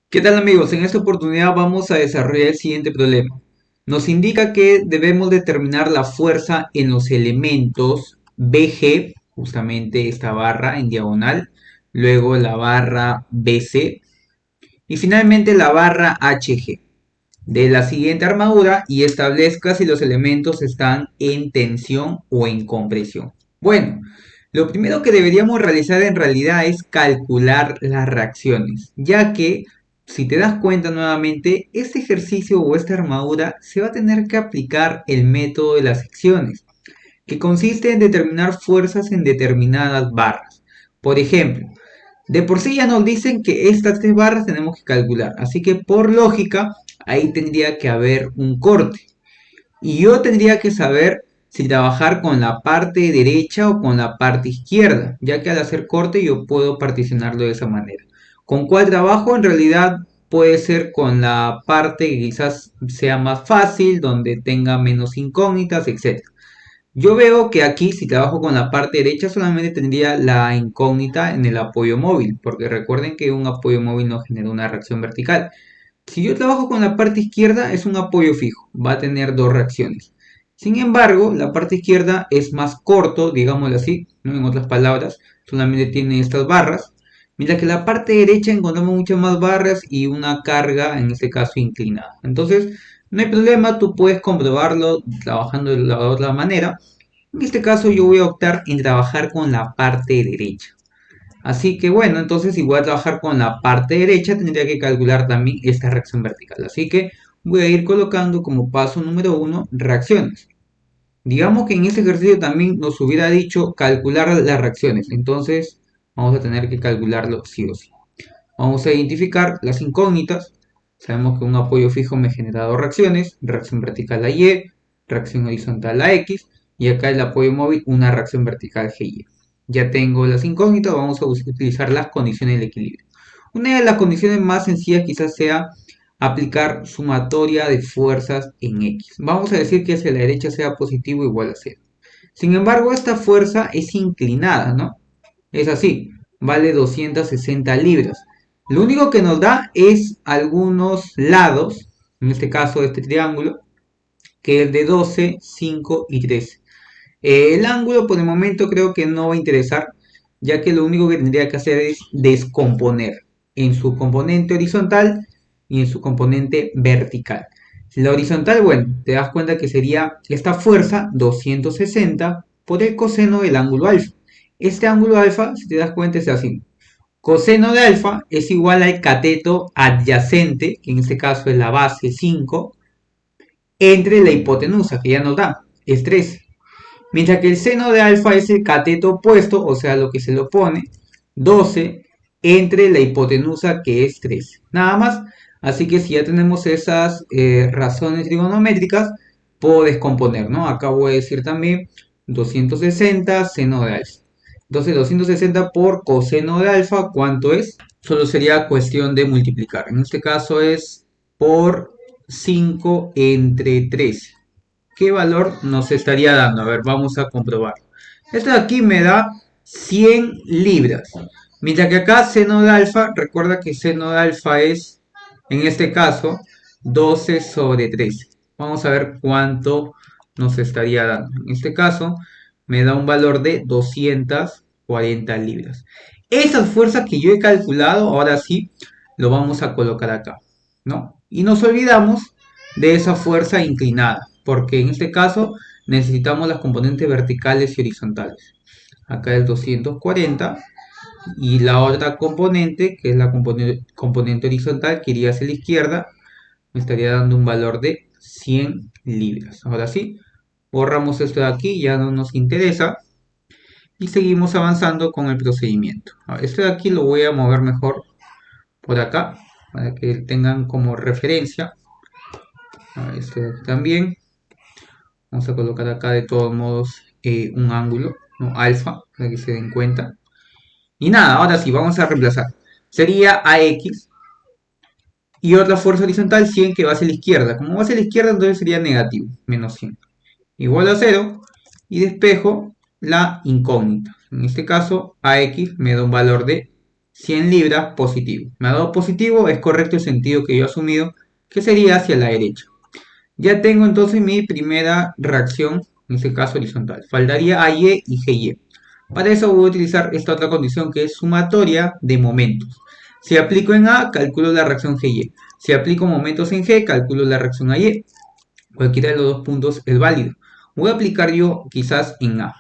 ¿Qué tal amigos? En esta oportunidad vamos a desarrollar el siguiente problema. Nos indica que debemos determinar la fuerza en los elementos BG, justamente esta barra en diagonal, luego la barra BC y finalmente la barra HG de la siguiente armadura y establezca si los elementos están en tensión o en compresión. Bueno, lo primero que deberíamos realizar en realidad es calcular las reacciones, ya que si te das cuenta nuevamente, este ejercicio o esta armadura se va a tener que aplicar el método de las secciones, que consiste en determinar fuerzas en determinadas barras. Por ejemplo, de por sí ya nos dicen que estas tres barras tenemos que calcular, así que por lógica ahí tendría que haber un corte. Y yo tendría que saber si trabajar con la parte derecha o con la parte izquierda, ya que al hacer corte yo puedo particionarlo de esa manera. ¿Con cuál trabajo? En realidad puede ser con la parte que quizás sea más fácil, donde tenga menos incógnitas, etc. Yo veo que aquí si trabajo con la parte derecha solamente tendría la incógnita en el apoyo móvil, porque recuerden que un apoyo móvil no genera una reacción vertical. Si yo trabajo con la parte izquierda es un apoyo fijo, va a tener dos reacciones. Sin embargo, la parte izquierda es más corto, digámoslo así, ¿no? En otras palabras, solamente tiene estas barras, mientras que la parte derecha encontramos muchas más barras y una carga, en este caso inclinada. Entonces, no hay problema, tú puedes comprobarlo trabajando de la otra manera. En este caso yo voy a optar en trabajar con la parte derecha. Así que bueno, entonces si voy a trabajar con la parte derecha, tendría que calcular también esta reacción vertical. Así que voy a ir colocando como paso número uno reacciones. Digamos que en este ejercicio también nos hubiera dicho calcular las reacciones. Entonces vamos a tener que calcularlo sí o sí. Vamos a identificar las incógnitas. Sabemos que un apoyo fijo me genera dos reacciones. Reacción vertical a Y, reacción horizontal a X. Y acá el apoyo móvil, una reacción vertical GY. Ya tengo las incógnitas, vamos a utilizar las condiciones del equilibrio. Una de las condiciones más sencillas quizás sea aplicar sumatoria de fuerzas en X. Vamos a decir que hacia la derecha sea positivo igual a cero. Sin embargo, esta fuerza es inclinada, ¿no? Es así, vale 260 libras. Lo único que nos da es algunos lados, en este caso este triángulo, que es de 12, 5 y 13. El ángulo por el momento creo que no va a interesar, ya que lo único que tendría que hacer es descomponer en su componente horizontal y en su componente vertical. La horizontal, bueno, te das cuenta que sería esta fuerza 260 por el coseno del ángulo alfa. Este ángulo alfa, si te das cuenta, es así. Coseno de alfa es igual al cateto adyacente, que en este caso es la base 5, entre la hipotenusa, que ya nos da, es 13. Mientras que el seno de alfa es el cateto opuesto, o sea, lo que se le opone, 12 entre la hipotenusa que es 13. Nada más. Así que si ya tenemos esas razones trigonométricas, puedo descomponer, ¿no? Acá voy a decir también 260 seno de alfa. Entonces 260 por coseno de alfa, ¿cuánto es? Solo sería cuestión de multiplicar. En este caso es por 5 entre 13. ¿Qué valor nos estaría dando? A ver, vamos a comprobar. Esto de aquí me da 100 libras. Mientras que acá seno de alfa, recuerda que seno de alfa es, en este caso, 12 sobre 13. Vamos a ver cuánto nos estaría dando. En este caso, me da un valor de 240 libras. Esas fuerzas que yo he calculado, ahora sí, lo vamos a colocar acá, ¿no? Y nos olvidamos de esa fuerza inclinada, porque en este caso necesitamos las componentes verticales y horizontales. Acá es 240 y la otra componente, que es la componente horizontal, que iría hacia la izquierda, me estaría dando un valor de 100 libras. Ahora sí, borramos esto de aquí, ya no nos interesa y seguimos avanzando con el procedimiento. Esto de aquí lo voy a mover mejor por acá para que tengan como referencia. Esto de aquí también. Vamos a colocar acá de todos modos un ángulo, ¿no? Alfa, para que se den cuenta. Y nada, ahora sí, vamos a reemplazar. Sería AX y otra fuerza horizontal 100 que va hacia la izquierda. Como va hacia la izquierda, entonces sería negativo, menos 100. Igual a 0 y despejo la incógnita. En este caso, AX me da un valor de 100 libras positivo. Me ha dado positivo, es correcto el sentido que yo he asumido, que sería hacia la derecha. Ya tengo entonces mi primera reacción, en este caso horizontal. Faltaría AY y GY. Para eso voy a utilizar esta otra condición que es sumatoria de momentos. Si aplico en A, calculo la reacción GY. Si aplico momentos en G, calculo la reacción AY. Cualquiera de los dos puntos es válido. Voy a aplicar yo quizás en A.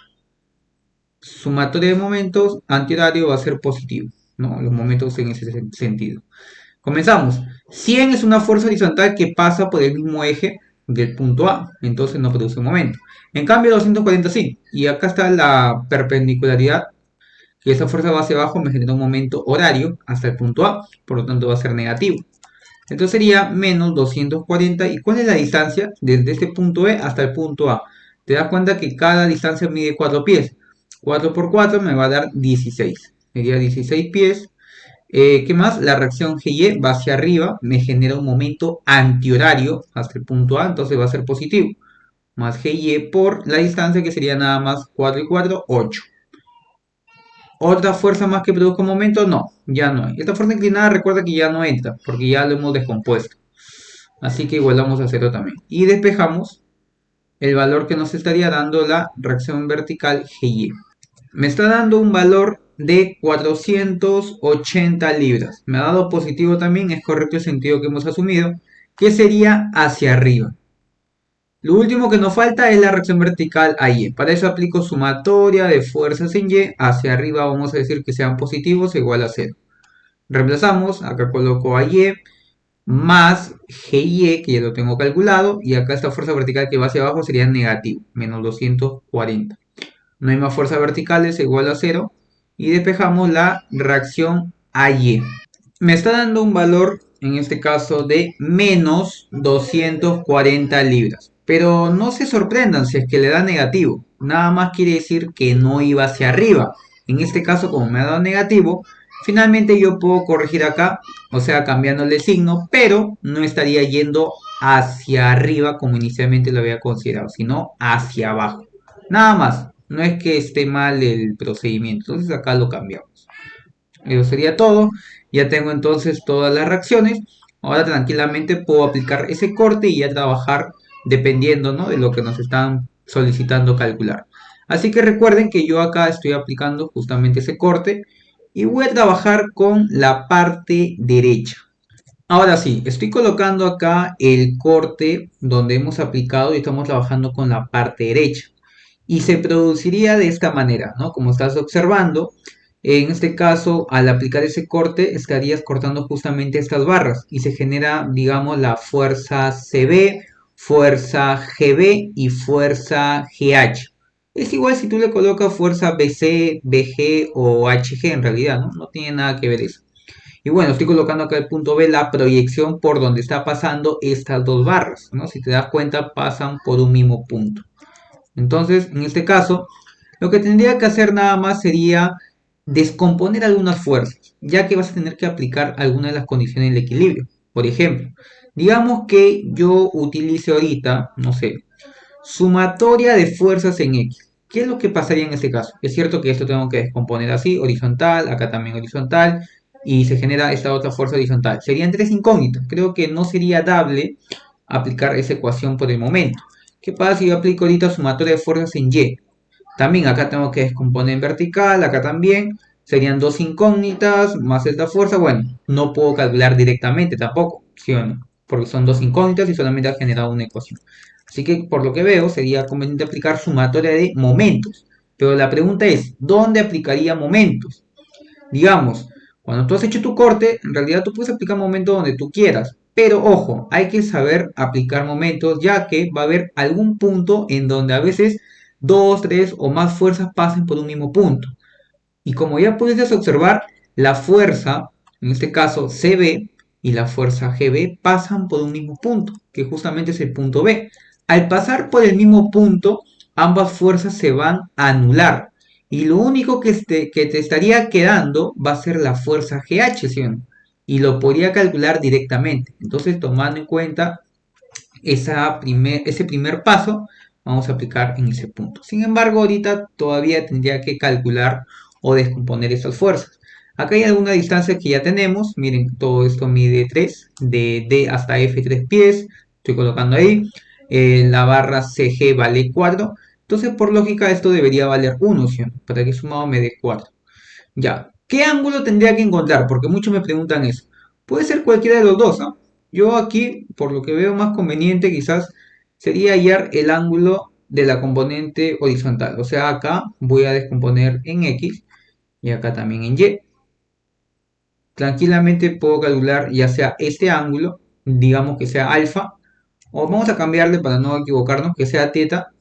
Sumatoria de momentos, antihorario va a ser positivo, ¿no? Los momentos en ese sentido. Comenzamos. 100 es una fuerza horizontal que pasa por el mismo eje del punto A, entonces no produce momento. En cambio 240 sí, y acá está la perpendicularidad, que esa fuerza va hacia abajo me genera un momento horario hasta el punto A, por lo tanto va a ser negativo. Entonces sería menos 240. ¿Y cuál es la distancia? Desde este punto E hasta el punto A. Te das cuenta que cada distancia mide 4 pies. 4 por 4 me va a dar 16. Sería 16 pies. ¿Qué más? La reacción GY va hacia arriba, me genera un momento antihorario hasta el punto A, entonces va a ser positivo. Más GY por la distancia que sería nada más 4 y 4, 8. ¿Otra fuerza más que produzca un momento? No, ya no hay. Esta fuerza inclinada recuerda que ya no entra, porque ya lo hemos descompuesto. Así que igualamos a 0 también. Y despejamos el valor que nos estaría dando la reacción vertical GY. Me está dando un valor de 480 libras. Me ha dado positivo también, es correcto el sentido que hemos asumido, que sería hacia arriba. Lo último que nos falta es la reacción vertical a Y. Para eso aplico sumatoria de fuerzas en Y. Hacia arriba vamos a decir que sean positivos igual a 0. Reemplazamos, acá coloco a Y más GY, que ya lo tengo calculado, y acá esta fuerza vertical que va hacia abajo sería negativo, menos 240. No hay más fuerzas verticales, igual a 0. Y despejamos la reacción AY. Me está dando un valor, en este caso, de menos 240 libras. Pero no se sorprendan si es que le da negativo. Nada más quiere decir que no iba hacia arriba. En este caso, como me ha dado negativo, finalmente yo puedo corregir acá, o sea, cambiándole signo, pero no estaría yendo hacia arriba como inicialmente lo había considerado, sino hacia abajo. Nada más. No es que esté mal el procedimiento. Entonces acá lo cambiamos. Eso sería todo. Ya tengo entonces todas las reacciones. Ahora tranquilamente puedo aplicar ese corte y ya trabajar dependiendo, ¿no?, de lo que nos están solicitando calcular. Así que recuerden que yo acá estoy aplicando justamente ese corte y voy a trabajar con la parte derecha. Ahora sí, estoy colocando acá el corte donde hemos aplicado y estamos trabajando con la parte derecha. Y se produciría de esta manera, ¿no? Como estás observando, en este caso, al aplicar ese corte, estarías cortando justamente estas barras y se genera, digamos, la fuerza CB, fuerza GB y fuerza GH. Es igual si tú le colocas fuerza BC, BG o HG en realidad, ¿no? No tiene nada que ver eso. Y bueno, estoy colocando acá el punto B, la proyección por donde está pasando estas dos barras, ¿no? Si te das cuenta, pasan por un mismo punto. Entonces, en este caso, lo que tendría que hacer nada más sería descomponer algunas fuerzas, ya que vas a tener que aplicar algunas de las condiciones del equilibrio. Por ejemplo, digamos que yo utilice ahorita, no sé, sumatoria de fuerzas en X. ¿Qué es lo que pasaría en este caso? Es cierto que esto tengo que descomponer así, horizontal, acá también horizontal, y se genera esta otra fuerza horizontal. Serían tres incógnitas. Creo que no sería dable aplicar esa ecuación por el momento. ¿Qué pasa si yo aplico ahorita sumatoria de fuerzas en Y? También acá tengo que descomponer en vertical, acá también. Serían dos incógnitas más esta fuerza. Bueno, no puedo calcular directamente tampoco, ¿sí o no? Porque son dos incógnitas y solamente ha generado una ecuación. Así que por lo que veo sería conveniente aplicar sumatoria de momentos. Pero la pregunta es, ¿dónde aplicaría momentos? Digamos, cuando tú has hecho tu corte, en realidad tú puedes aplicar momentos donde tú quieras. Pero ojo, hay que saber aplicar momentos, ya que va a haber algún punto en donde a veces dos, tres o más fuerzas pasen por un mismo punto. Y como ya pudiste observar, la fuerza, en este caso CB y la fuerza GB, pasan por un mismo punto, que justamente es el punto B. Al pasar por el mismo punto, ambas fuerzas se van a anular. Y lo único que te estaría quedando va a ser la fuerza GH, ¿sí o no? Y lo podría calcular directamente. Entonces, tomando en cuenta ese primer paso, vamos a aplicar en ese punto. Sin embargo, ahorita todavía tendría que calcular o descomponer esas fuerzas. Acá hay alguna distancia que ya tenemos. Miren, todo esto mide 3, de D hasta F 3 pies. Estoy colocando ahí. La barra CG vale 4. Entonces, por lógica, esto debería valer 1, ¿sí? Para que sumado me dé 4. Ya, ¿qué ángulo tendría que encontrar? Porque muchos me preguntan eso. Puede ser cualquiera de los dos, ¿no? Yo aquí, por lo que veo más conveniente, quizás sería hallar el ángulo de la componente horizontal. O sea, acá voy a descomponer en X y acá también en Y. Tranquilamente puedo calcular ya sea este ángulo, digamos que sea alfa, o vamos a cambiarle para no equivocarnos, que sea teta,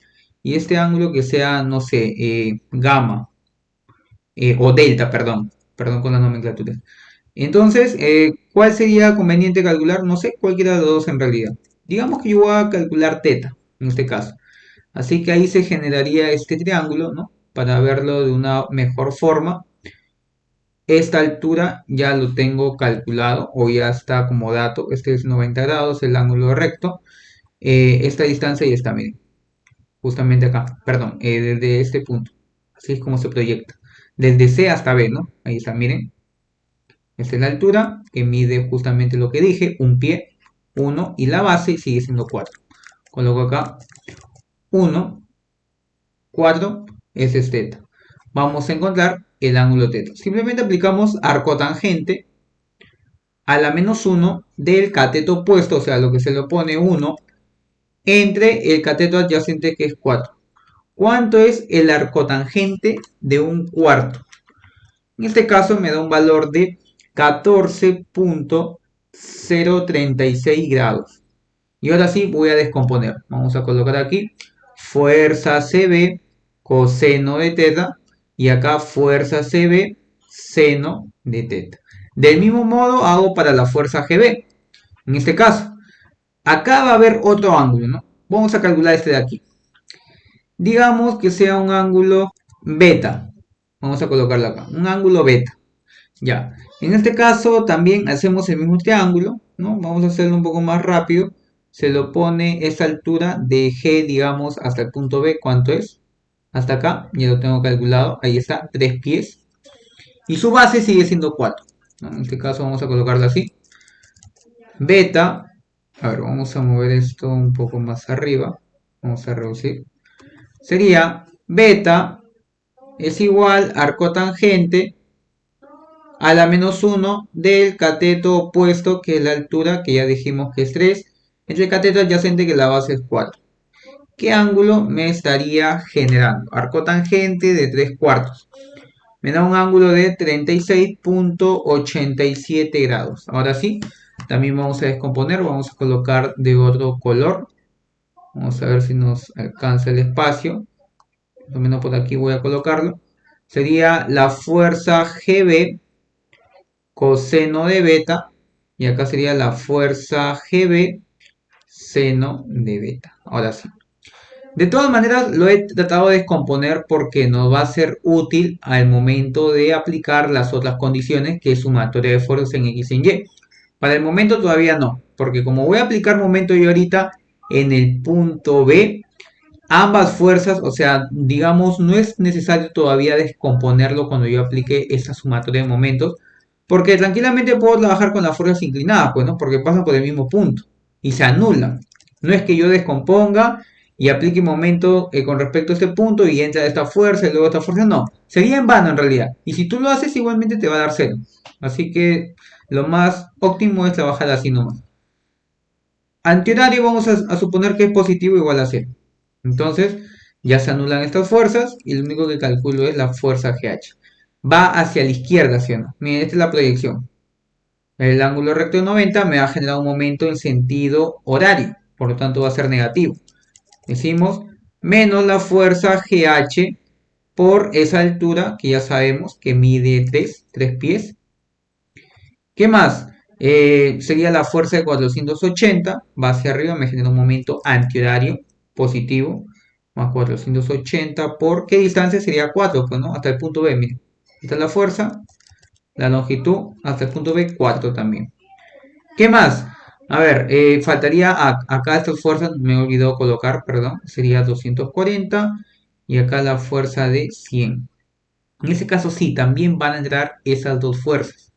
y este ángulo que sea, no sé, gamma, o delta, perdón con la nomenclatura. Entonces, ¿cuál sería conveniente calcular? No sé, cualquiera de los dos en realidad. Digamos que yo voy a calcular teta, en este caso. Así que ahí se generaría este triángulo, ¿no? Para verlo de una mejor forma. Esta altura ya lo tengo calculado o ya está como dato. Este es 90 grados, el ángulo recto. Esta distancia ya está, miren, justamente acá, perdón, desde este punto. Así es como se proyecta. Desde C hasta B, ¿no? Ahí está, miren. Esta es la altura que mide justamente lo que dije, un pie, 1 y la base sigue siendo 4. Coloco acá 1, 4, ese es teta. Vamos a encontrar el ángulo teta. Simplemente aplicamos arco tangente a la menos 1 del cateto opuesto, o sea, lo que se le opone 1, entre el cateto adyacente que es 4. ¿Cuánto es el arcotangente de un cuarto? En este caso me da un valor de 14.036 grados. Y ahora sí voy a descomponer. Vamos a colocar aquí fuerza CB coseno de teta y acá fuerza CB seno de teta. Del mismo modo hago para la fuerza GB. En este caso, acá va a haber otro ángulo, ¿no? Vamos a calcular este de aquí. Digamos que sea un ángulo beta. Vamos a colocarlo acá. Un ángulo beta. Ya. En este caso también hacemos el mismo triángulo, ¿no? Vamos a hacerlo un poco más rápido. Se lo pone esta altura de G, digamos, hasta el punto B. ¿Cuánto es? Hasta acá. Ya lo tengo calculado. Ahí está. 3 pies. Y su base sigue siendo 4, ¿no? En este caso vamos a colocarlo así. Beta. A ver, vamos a mover esto un poco más arriba. Vamos a reducir. Sería beta es igual arco tangente a la menos 1 del cateto opuesto, que es la altura que ya dijimos que es 3, entre el cateto adyacente, que la base es 4. ¿Qué ángulo me estaría generando? Arco tangente de 3 cuartos. Me da un ángulo de 36.87 grados. Ahora sí, también vamos a descomponer, vamos a colocar de otro color. Vamos a ver si nos alcanza el espacio. Lo menos por aquí voy a colocarlo. Sería la fuerza GB coseno de beta, y acá sería la fuerza GB seno de beta. Ahora sí. De todas maneras lo he tratado de descomponer porque nos va a ser útil al momento de aplicar las otras condiciones, que es sumatoria de fuerzas en X y en Y. Para el momento todavía no, porque como voy a aplicar momento yo ahorita en el punto B, ambas fuerzas, o sea, digamos, no es necesario todavía descomponerlo cuando yo aplique esa sumatoria de momentos, porque tranquilamente puedo trabajar con las fuerzas inclinadas, pues, ¿no? Porque pasan por el mismo punto y se anulan. No es que yo descomponga y aplique momento con respecto a este punto y entra esta fuerza y luego esta fuerza, no. Sería en vano en realidad. Y si tú lo haces, igualmente te va a dar cero. Así que lo más óptimo es trabajar así nomás. Antihorario vamos a suponer que es positivo igual a cero. Entonces, ya se anulan estas fuerzas y lo único que calculo es la fuerza GH. Va hacia la izquierda, ¿sí o no? Miren, esta es la proyección. El ángulo recto de 90 me va a generar un momento en sentido horario, por lo tanto va a ser negativo. Decimos menos la fuerza GH por esa altura que ya sabemos que mide 3 pies. ¿Qué más? Sería la fuerza de 480, va hacia arriba, me genera un momento antihorario positivo, más 480 por, ¿qué distancia? Sería 4, pues, ¿no? Hasta el punto B, miren. Esta es la fuerza, la longitud hasta el punto B, 4 también. ¿Qué más? A ver, faltaría acá estas fuerzas, me he olvidado colocar, perdón, sería 240 y acá la fuerza de 100. En ese caso sí, también van a entrar esas dos fuerzas.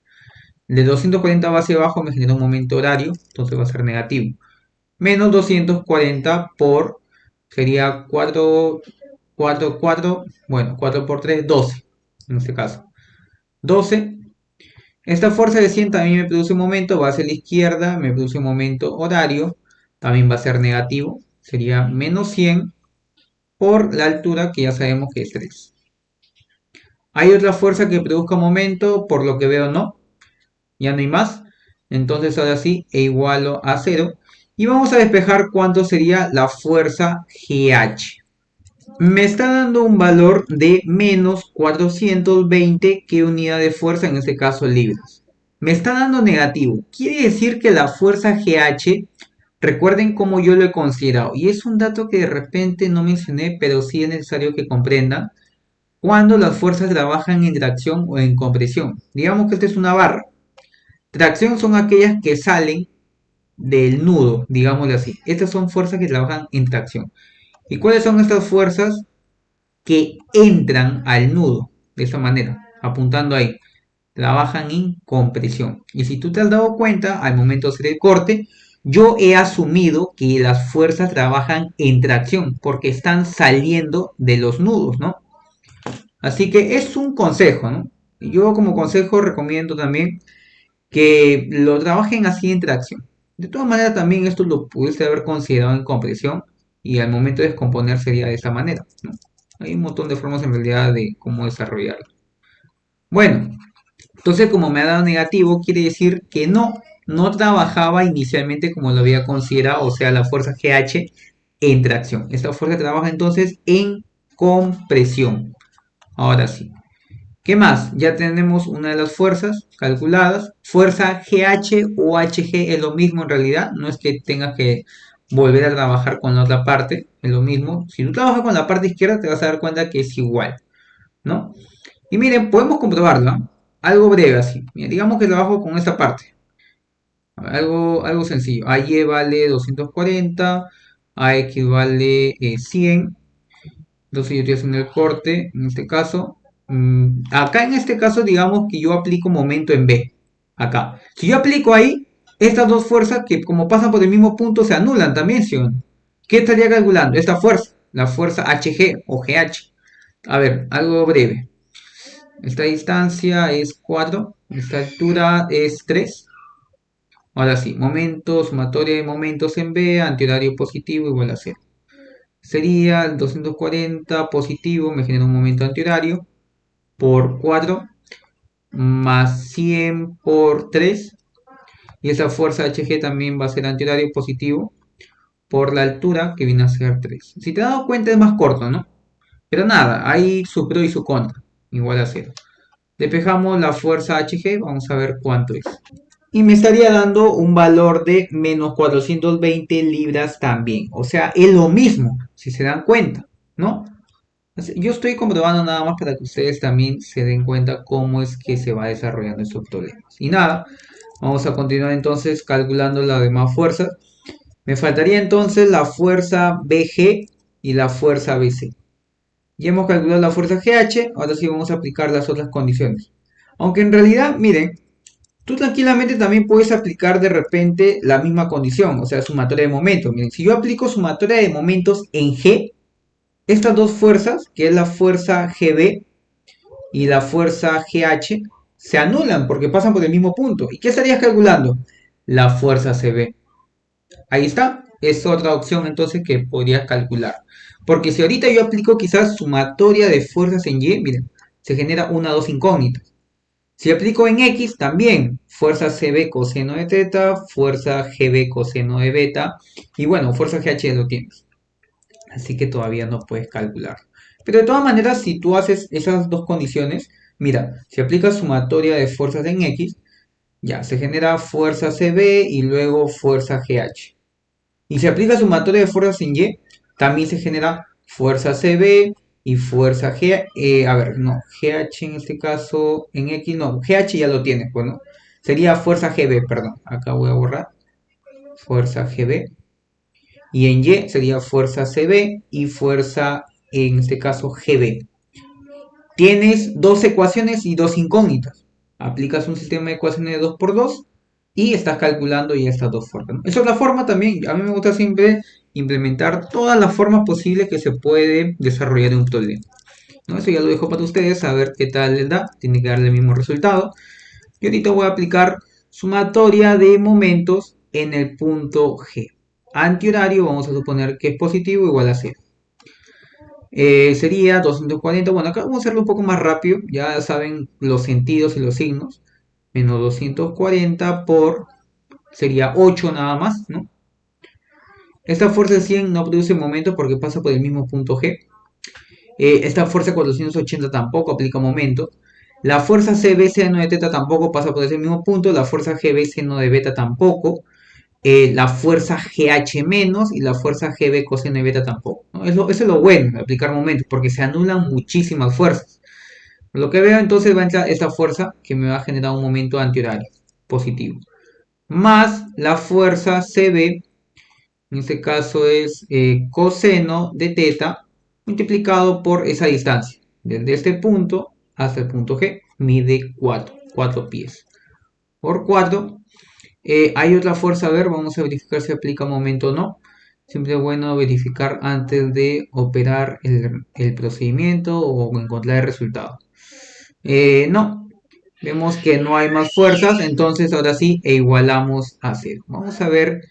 De 240 va hacia abajo me genera un momento horario, entonces va a ser negativo. Menos 240 por, sería 4 4 4 bueno, 4 por 3 12 en este caso. 12. Esta fuerza de 100 también me produce un momento, va hacia la izquierda, me produce un momento horario, también va a ser negativo, sería menos 100 por la altura que ya sabemos que es 3. Hay otra fuerza que produzca momento, por lo que veo no, ya no hay más. Entonces ahora sí, e igual a 0. Y vamos a despejar cuánto sería la fuerza GH. Me está dando un valor de menos 420 que unidad de fuerza, en este caso libras. Me está dando negativo. Quiere decir que la fuerza GH, recuerden cómo yo lo he considerado. Y es un dato que de repente no mencioné, pero sí es necesario que comprendan. Cuando las fuerzas trabajan en tracción o en compresión. Digamos que esta es una barra. Tracción son aquellas que salen del nudo, digámoslo así. Estas son fuerzas que trabajan en tracción. ¿Y cuáles son estas fuerzas que entran al nudo? De esta manera, apuntando ahí. Trabajan en compresión. Y si tú te has dado cuenta, al momento de hacer el corte, yo he asumido que las fuerzas trabajan en tracción, porque están saliendo de los nudos, ¿no? Así que es un consejo, ¿no? Yo como consejo recomiendo también que lo trabajen así en tracción. De todas maneras, también esto lo pudiste haber considerado en compresión y al momento de descomponer sería de esa manera, ¿no? Hay un montón de formas en realidad de cómo desarrollarlo. Bueno, entonces como me ha dado negativo, quiere decir que no trabajaba inicialmente como lo había considerado, o sea, la fuerza GH en tracción. Esta fuerza trabaja entonces en compresión. Ahora sí. ¿Qué más? Ya tenemos una de las fuerzas calculadas. Fuerza GH o HG es lo mismo en realidad. No es que tengas que volver a trabajar con la otra parte. Es lo mismo. Si tú trabajas con la parte izquierda te vas a dar cuenta que es igual, ¿no? Y miren, podemos comprobarlo, ¿no? Algo breve así. Mira, digamos que trabajo con esta parte. Algo sencillo. AY vale 240. AX vale 100. Entonces yo estoy haciendo el corte, en este caso. Acá en este caso, digamos que yo aplico momento en B. Acá. Si yo aplico ahí, estas dos fuerzas que como pasan por el mismo punto se anulan también, ¿sí o no? ¿Qué estaría calculando? Esta fuerza, la fuerza HG o GH. A ver, algo breve. Esta distancia es 4, esta altura es 3. Ahora sí, momento, sumatoria de momentos en B, antihorario positivo igual a 0. Sería el 240 positivo, me genera un momento antihorario, por 4, más 100 por 3. Y esa fuerza HG también va a ser antihorario positivo por la altura, que viene a ser 3. Si te has dado cuenta es más corto, ¿no? Pero nada, hay su pro y su contra, igual a 0. Despejamos la fuerza HG, vamos a ver cuánto es. Y me estaría dando un valor de menos 420 libras también. O sea, es lo mismo, si se dan cuenta, ¿no? Yo estoy comprobando nada más para que ustedes también se den cuenta cómo es que se va desarrollando estos problemas. Y nada, vamos a continuar entonces calculando las demás fuerzas. Me faltaría entonces la fuerza BG y la fuerza BC. Ya hemos calculado la fuerza GH, ahora sí vamos a aplicar las otras condiciones. Aunque en realidad, miren, tú tranquilamente también puedes aplicar de repente la misma condición, o sea, sumatoria de momentos. Miren, si yo aplico sumatoria de momentos en G, estas dos fuerzas, que es la fuerza GB y la fuerza GH, se anulan porque pasan por el mismo punto. ¿Y qué estarías calculando? La fuerza CB. Ahí está. Es otra opción entonces que podrías calcular. Porque si ahorita yo aplico quizás sumatoria de fuerzas en Y, miren, se genera una o dos incógnitas. Si aplico en X, también fuerza CB coseno de teta, fuerza GB coseno de beta, y bueno, fuerza GH lo tienes. Así que todavía no puedes calcular. Pero de todas maneras, si tú haces esas dos condiciones, mira, si aplicas sumatoria de fuerzas en X, ya se genera fuerza CB y luego fuerza GH. Y si aplicas sumatoria de fuerzas en Y, también se genera fuerza CB y fuerza G. A ver, no, GH en este caso, en X no, GH ya lo tienes, pues no. Sería fuerza GB, perdón. Acá voy a borrar. Fuerza GB. Y en Y sería fuerza CB y fuerza, en este caso, GB. Tienes dos ecuaciones y dos incógnitas. Aplicas un sistema de ecuaciones de 2 por 2 y estás calculando ya estas dos formas, ¿no? Esa es la forma también. A mí me gusta siempre implementar todas las formas posibles que se puede desarrollar en un problema, ¿no? Eso ya lo dejo para ustedes, a ver qué tal les da. Tiene que darle el mismo resultado. Y ahorita voy a aplicar sumatoria de momentos en el punto G. Antihorario, vamos a suponer que es positivo, igual a 0. Sería 240, bueno, acá vamos a hacerlo un poco más rápido, ya saben los sentidos y los signos. Menos 240 por, sería 8 nada más, ¿no? Esta fuerza de 100 no produce momento porque pasa por el mismo punto G. Esta fuerza 480 tampoco aplica momento. La fuerza CB seno de teta tampoco pasa por ese mismo punto. La fuerza GB seno de beta tampoco. La fuerza GH menos y la fuerza GB coseno de beta tampoco, ¿no? Eso es lo bueno de aplicar momentos, porque se anulan muchísimas fuerzas. Lo que veo entonces va a entrar esta fuerza que me va a generar un momento antihorario positivo, más la fuerza CB, en este caso es coseno de teta, multiplicado por esa distancia, desde este punto hasta el punto G, mide 4 pies. Por 4, hay otra fuerza, a ver, vamos a verificar si aplica momento o no. Siempre es bueno verificar antes de operar el procedimiento o encontrar el resultado. No, vemos que no hay más fuerzas, entonces ahora sí igualamos a 0. Vamos a ver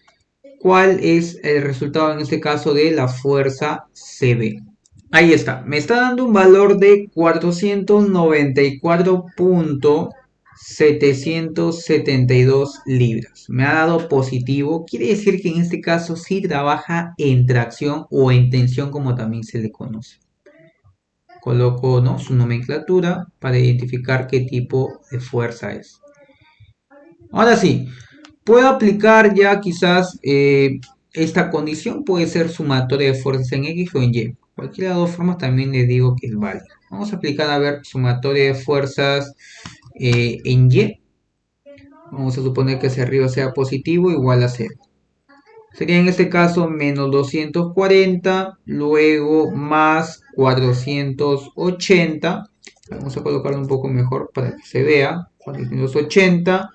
cuál es el resultado en este caso de la fuerza CB. Ahí está, me está dando un valor de 494.772 libras. Me ha dado positivo, quiere decir que en este caso sí trabaja en tracción o en tensión como también se le conoce. Coloco, ¿no?, su nomenclatura para identificar qué tipo de fuerza es. Ahora sí, puedo aplicar ya quizás esta condición, puede ser sumatoria de fuerzas en X o en Y. Cualquiera de las dos formas también les digo que es válida. Vamos a aplicar, a ver, sumatoria de fuerzas en Y. Vamos a suponer que hacia arriba sea positivo, igual a 0. Sería en este caso menos 240, luego más 480. Vamos a colocarlo un poco mejor para que se vea. 480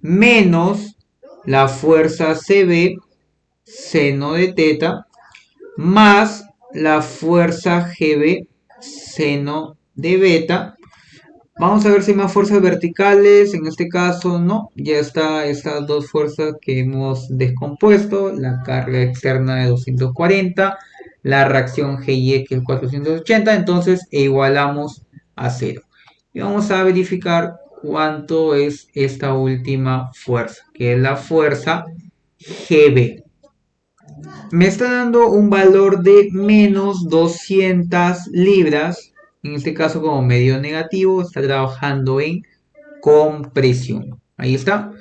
menos la fuerza CB seno de teta más la fuerza GB seno de beta. Vamos a ver si hay más fuerzas verticales. En este caso no, ya está estas dos fuerzas que hemos descompuesto. La carga externa de 240, la reacción GY que es 480. Entonces igualamos a 0. Y vamos a verificar cuánto es esta última fuerza, que es la fuerza GB. Me está dando un valor de menos 200 libras. En este caso, como medio negativo, está trabajando en compresión. Ahí está.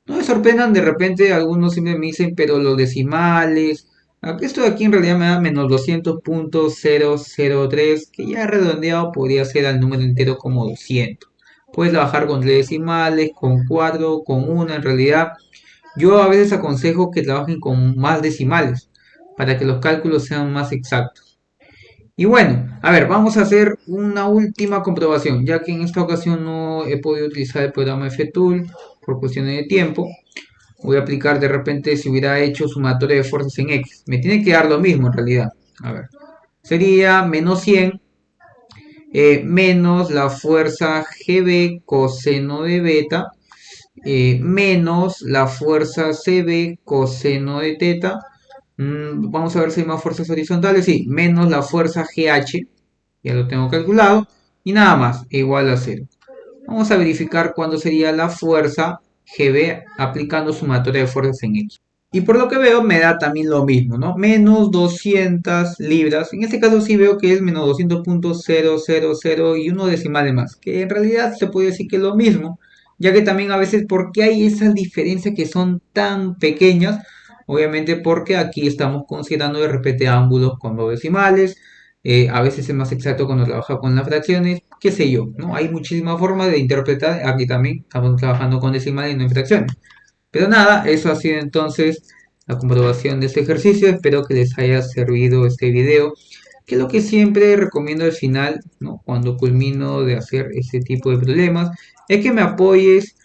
No me sorprendan, de repente algunos siempre me dicen, pero los decimales. Esto de aquí en realidad me da menos 200.003, que ya redondeado podría ser al número entero como 200. Puedes trabajar con 3 decimales, con 4, con 1. En realidad, yo a veces aconsejo que trabajen con más decimales para que los cálculos sean más exactos. Y bueno, a ver, vamos a hacer una última comprobación, ya que en esta ocasión no he podido utilizar el programa FTool por cuestiones de tiempo. Voy a aplicar de repente si hubiera hecho sumatoria de fuerzas en X. Me tiene que dar lo mismo en realidad. A ver, sería menos 100 menos la fuerza GB coseno de beta menos la fuerza CB coseno de teta. Vamos a ver si hay más fuerzas horizontales. Sí, menos la fuerza GH, ya lo tengo calculado, y nada más, igual a 0. Vamos a verificar cuándo sería la fuerza GB aplicando sumatoria de fuerzas en X. Y por lo que veo me da también lo mismo, ¿no? Menos 200 libras. En este caso sí veo que es menos 200.000 y uno decimal de más. Que en realidad se puede decir que es lo mismo. Ya que también a veces, ¿por qué hay esas diferencias que son tan pequeñas? Obviamente porque aquí estamos considerando de repente ángulos con dos decimales. A veces es más exacto cuando trabaja con las fracciones. Qué sé yo, ¿no? Hay muchísimas formas de interpretar. Aquí también estamos trabajando con decimales y no en fracciones. Pero nada, eso ha sido entonces la comprobación de este ejercicio. Espero que les haya servido este video. Que es lo que siempre recomiendo al final, ¿no? Cuando culmino de hacer este tipo de problemas, es que me apoyes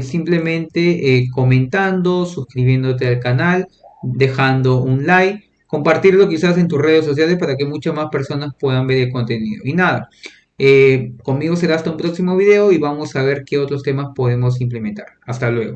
simplemente comentando, suscribiéndote al canal, dejando un like, compartirlo quizás en tus redes sociales para que muchas más personas puedan ver el contenido. Y nada, conmigo será hasta un próximo video y vamos a ver qué otros temas podemos implementar. Hasta luego.